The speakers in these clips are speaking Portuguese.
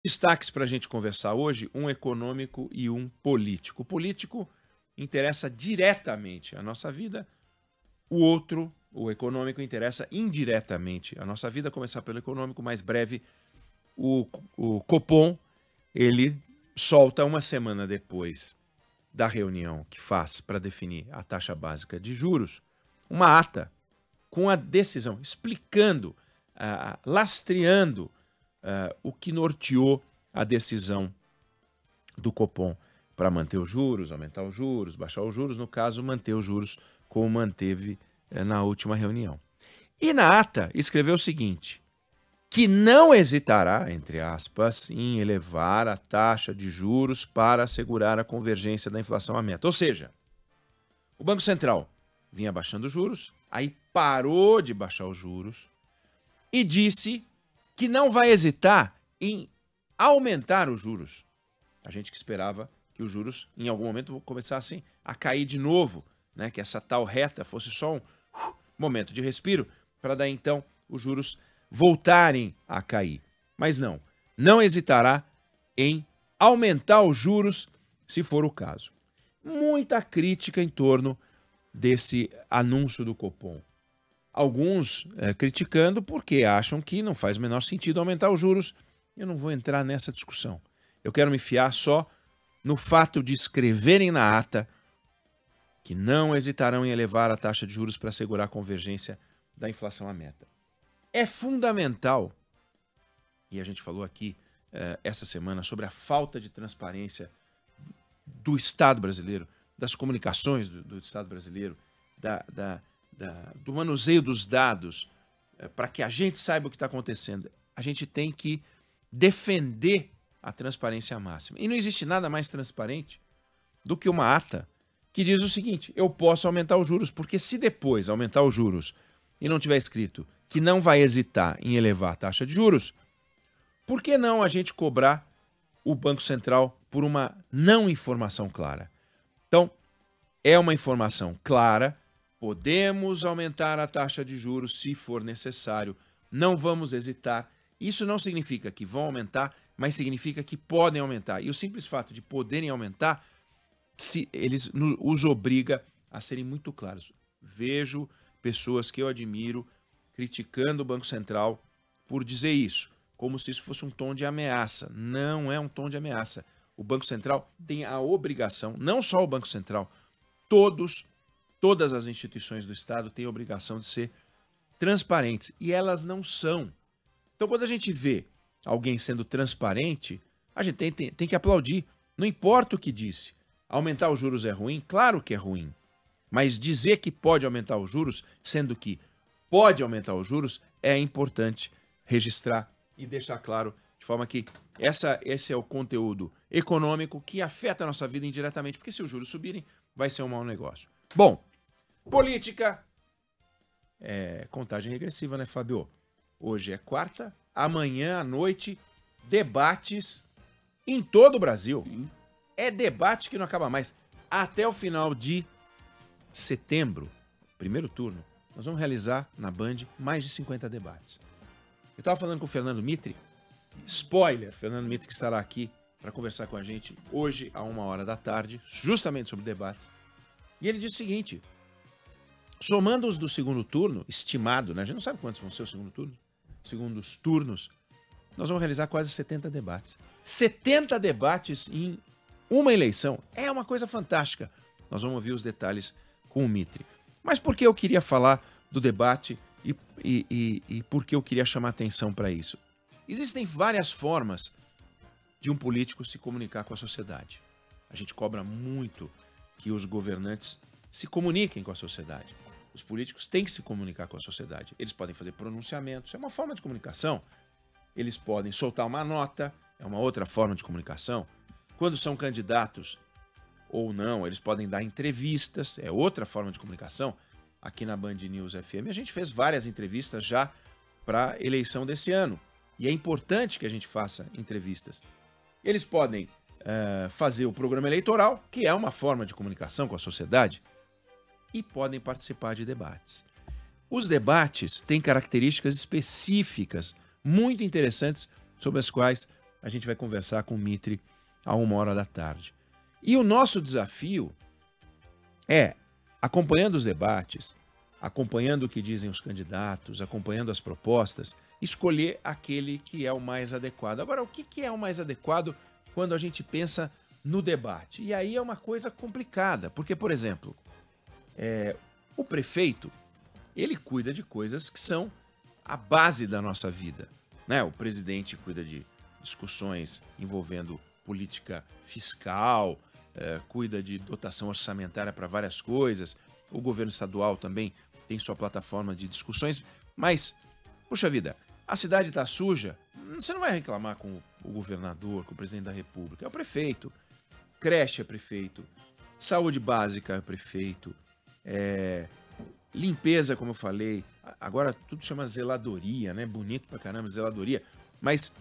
Destaques para a gente conversar hoje, um econômico e um político. O político interessa diretamente a nossa vida, o outro, o econômico, interessa indiretamente a nossa vida. Começar pelo econômico, mais breve, o Copom, ele solta uma semana depois da reunião que faz para definir a taxa básica de juros, uma ata com a decisão, explicando, lastreando o que norteou a decisão do Copom para manter os juros, aumentar os juros, baixar os juros, no caso, manter os juros como manteve na última reunião. E na ata escreveu o seguinte, que não hesitará, entre aspas, em elevar a taxa de juros para assegurar a convergência da inflação à meta. Ou seja, o Banco Central vinha baixando os juros, aí parou de baixar os juros e disse que não vai hesitar em aumentar os juros. A gente que esperava que os juros, em algum momento, começassem a cair de novo, né? Que essa tal reta fosse só um momento de respiro, para daí então os juros voltarem a cair. Mas não hesitará em aumentar os juros, se for o caso. Muita crítica em torno desse anúncio do Copom. Alguns criticando porque acham que não faz o menor sentido aumentar os juros. Eu não vou entrar nessa discussão. Eu quero me fiar só no fato de escreverem na ata que não hesitarão em elevar a taxa de juros para assegurar a convergência da inflação à meta. É fundamental, e a gente falou aqui essa semana sobre a falta de transparência do Estado brasileiro, das comunicações do Estado brasileiro, do manuseio dos dados, para que a gente saiba o que está acontecendo. A gente tem que defender a transparência máxima. E não existe nada mais transparente do que uma ata que diz o seguinte, eu posso aumentar os juros, porque se depois aumentar os juros e não tiver escrito que não vai hesitar em elevar a taxa de juros, por que não a gente cobrar o Banco Central por uma não informação clara? Então, é uma informação clara, podemos aumentar a taxa de juros se for necessário, não vamos hesitar. Isso não significa que vão aumentar, mas significa que podem aumentar. E o simples fato de poderem aumentar, eles os obriga a serem muito claros. Vejo pessoas que eu admiro criticando o Banco Central por dizer isso, como se isso fosse um tom de ameaça. Não é um tom de ameaça. O Banco Central tem a obrigação, não só o Banco Central, todas as instituições do Estado têm a obrigação de ser transparentes, e elas não são. Então, quando a gente vê alguém sendo transparente, a gente tem que aplaudir. Não importa o que disse. Aumentar os juros é ruim? Claro que é ruim. Mas dizer que pode aumentar os juros, sendo que pode aumentar os juros, é importante registrar e deixar claro, de forma que esse é o conteúdo econômico que afeta a nossa vida indiretamente, porque se os juros subirem, vai ser um mau negócio. Bom, política é contagem regressiva, né, Fábio? Hoje é quarta, amanhã à noite, debates em todo o Brasil. É debate que não acaba mais. Até o final de setembro, primeiro turno, nós vamos realizar na Band mais de 50 debates. Eu estava falando com o Fernando Mitre, spoiler, Fernando Mitre que estará aqui para conversar com a gente hoje a 1h da tarde, justamente sobre debates. E ele disse o seguinte, somando os do segundo turno, estimado, né? A gente não sabe quantos vão ser os segundos turnos, nós vamos realizar quase 70 debates. 70 debates em uma eleição é uma coisa fantástica. Nós vamos ouvir os detalhes com o Mitre. Mas por que eu queria falar do debate e por que eu queria chamar atenção para isso? Existem várias formas de um político se comunicar com a sociedade. A gente cobra muito que os governantes se comuniquem com a sociedade. Os políticos têm que se comunicar com a sociedade. Eles podem fazer pronunciamentos, é uma forma de comunicação. Eles podem soltar uma nota, é uma outra forma de comunicação. Quando são candidatos ou não, eles podem dar entrevistas, é outra forma de comunicação. Aqui na Band News FM a gente fez várias entrevistas já para a eleição desse ano. E é importante que a gente faça entrevistas. Eles podem fazer o programa eleitoral, que é uma forma de comunicação com a sociedade, e podem participar de debates. Os debates têm características específicas, muito interessantes, sobre as quais a gente vai conversar com o Mitre a 1h da tarde. E o nosso desafio é, acompanhando os debates, acompanhando o que dizem os candidatos, acompanhando as propostas, escolher aquele que é o mais adequado. Agora, o que é o mais adequado quando a gente pensa no debate? E aí é uma coisa complicada, porque, por exemplo, o prefeito, ele cuida de coisas que são a base da nossa vida, né? O presidente cuida de discussões envolvendo política fiscal, cuida de dotação orçamentária para várias coisas. O governo estadual também tem sua plataforma de discussões. Mas, puxa vida, a cidade está suja, você não vai reclamar com o governador, com o presidente da República. É o prefeito. Creche é prefeito. Saúde básica é prefeito. Limpeza, como eu falei. Agora tudo chama zeladoria, né? Bonito pra caramba, zeladoria. Mas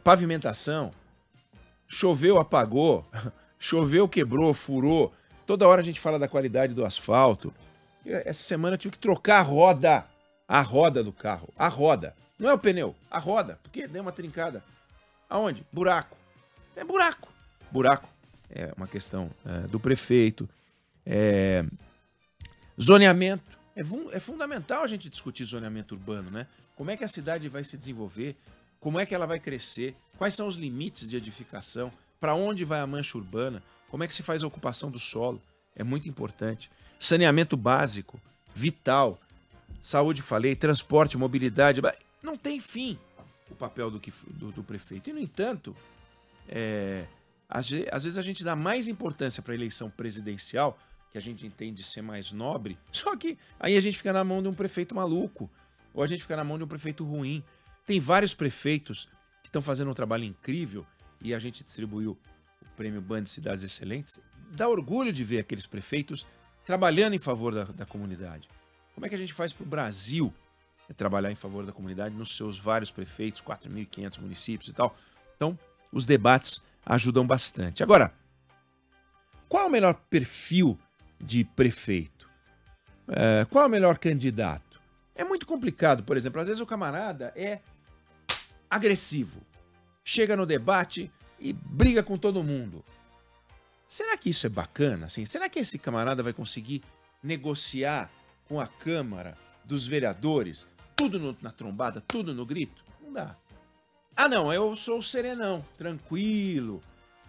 pavimentação, choveu, apagou, choveu, quebrou, furou. Toda hora a gente fala da qualidade do asfalto. Essa semana eu tive que trocar a roda do carro. A roda. Não é o pneu, a roda, porque deu uma trincada. Aonde? Buraco. É buraco. Buraco é uma questão do prefeito. Zoneamento. É fundamental a gente discutir zoneamento urbano, né? Como é que a cidade vai se desenvolver? Como é que ela vai crescer? Quais são os limites de edificação? Para onde vai a mancha urbana? Como é que se faz a ocupação do solo? É muito importante. Saneamento básico, vital. Saúde, falei, transporte, mobilidade. Não tem fim o papel do prefeito. E, no entanto, às vezes a gente dá mais importância para a eleição presidencial, que a gente entende ser mais nobre, só que aí a gente fica na mão de um prefeito maluco, ou a gente fica na mão de um prefeito ruim. Tem vários prefeitos que estão fazendo um trabalho incrível e a gente distribuiu o prêmio Band Cidades Excelentes. Dá orgulho de ver aqueles prefeitos trabalhando em favor da comunidade. Como é que a gente faz para o Brasil trabalhar em favor da comunidade nos seus vários prefeitos, 4.500 municípios e tal? Então, os debates ajudam bastante. Agora, qual é o melhor perfil de prefeito? Qual é o melhor candidato? É muito complicado, por exemplo, às vezes o camarada é agressivo, chega no debate e briga com todo mundo. Será que isso é bacana? Assim? Será que esse camarada vai conseguir negociar com a Câmara dos Vereadores tudo na trombada, tudo no grito? Não dá. Ah, não, eu sou o serenão, tranquilo,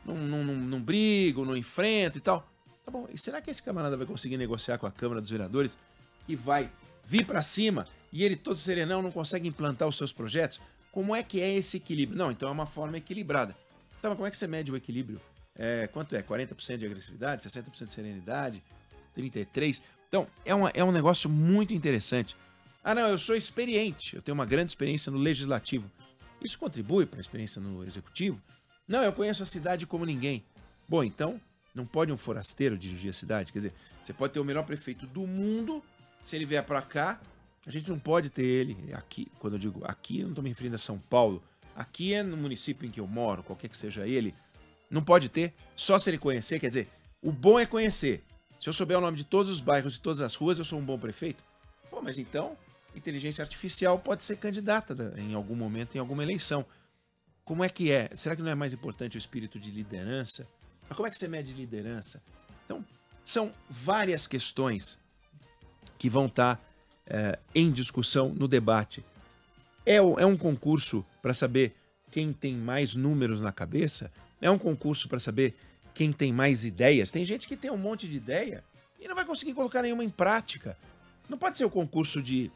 não brigo, não enfrento e tal. Tá bom, e será que esse camarada vai conseguir negociar com a Câmara dos Vereadores e vai vir para cima e ele todo serenão não consegue implantar os seus projetos? Como é que é esse equilíbrio? Não, então é uma forma equilibrada. Tá, mas como é que você mede o equilíbrio? Quanto é? 40% de agressividade, 60% de serenidade, 33%? Então, é um negócio muito interessante. Ah, não, eu sou experiente, eu tenho uma grande experiência no legislativo. Isso contribui para a experiência no executivo? Não, eu conheço a cidade como ninguém. Bom, então, não pode um forasteiro dirigir a cidade? Quer dizer, você pode ter o melhor prefeito do mundo, se ele vier para cá, a gente não pode ter ele aqui. Quando eu digo aqui, eu não estou me referindo a São Paulo. Aqui é no município em que eu moro, qualquer que seja ele. Não pode ter, só se ele conhecer. Quer dizer, o bom é conhecer. Se eu souber o nome de todos os bairros e todas as ruas, eu sou um bom prefeito? Pô, mas então, inteligência artificial pode ser candidata em algum momento, em alguma eleição. Como é que é? Será que não é mais importante o espírito de liderança? Mas como é que você mede liderança? Então, são várias questões que vão estar em discussão no debate. É um concurso para saber quem tem mais números na cabeça? É um concurso para saber quem tem mais ideias? Tem gente que tem um monte de ideia e não vai conseguir colocar nenhuma em prática. Não pode ser o concurso de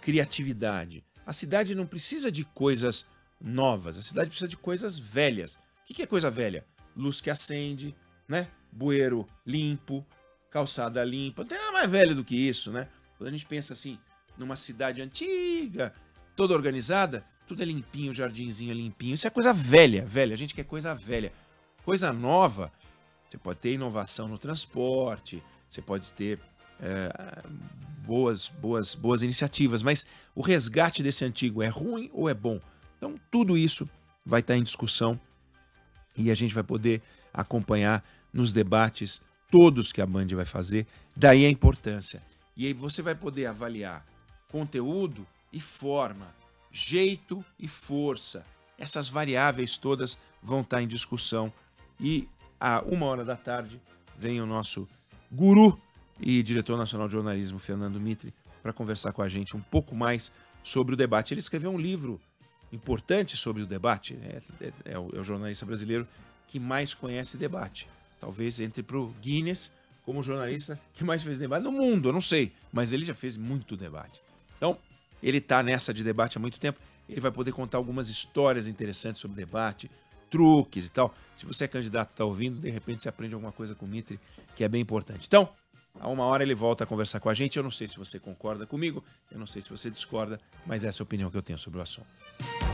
criatividade. A cidade não precisa de coisas novas, a cidade precisa de coisas velhas. O que é coisa velha? Luz que acende, né? Bueiro limpo, calçada limpa. Não tem nada mais velho do que isso, né? Quando a gente pensa assim, numa cidade antiga, toda organizada, tudo é limpinho, o jardinzinho é limpinho. Isso é coisa velha, velha. A gente quer coisa velha. Coisa nova, você pode ter inovação no transporte, você pode ter boas iniciativas, mas o resgate desse antigo é ruim ou é bom? Então, tudo isso vai estar em discussão e a gente vai poder acompanhar nos debates todos que a Band vai fazer. Daí a importância. E aí você vai poder avaliar conteúdo e forma, jeito e força, essas variáveis todas vão estar em discussão. E à 1h da tarde vem o nosso guru e diretor nacional de jornalismo, Fernando Mitre, para conversar com a gente um pouco mais sobre o debate. Ele escreveu um livro importante sobre o debate, é o jornalista brasileiro que mais conhece debate. Talvez entre para o Guinness como o jornalista que mais fez debate no mundo, eu não sei, mas ele já fez muito debate. Então, ele está nessa de debate há muito tempo, ele vai poder contar algumas histórias interessantes sobre debate, truques e tal. Se você é candidato e está ouvindo, de repente você aprende alguma coisa com o Mitre, que é bem importante. Então, a 1h ele volta a conversar com a gente. Eu não sei se você concorda comigo, eu não sei se você discorda, mas essa é a opinião que eu tenho sobre o assunto.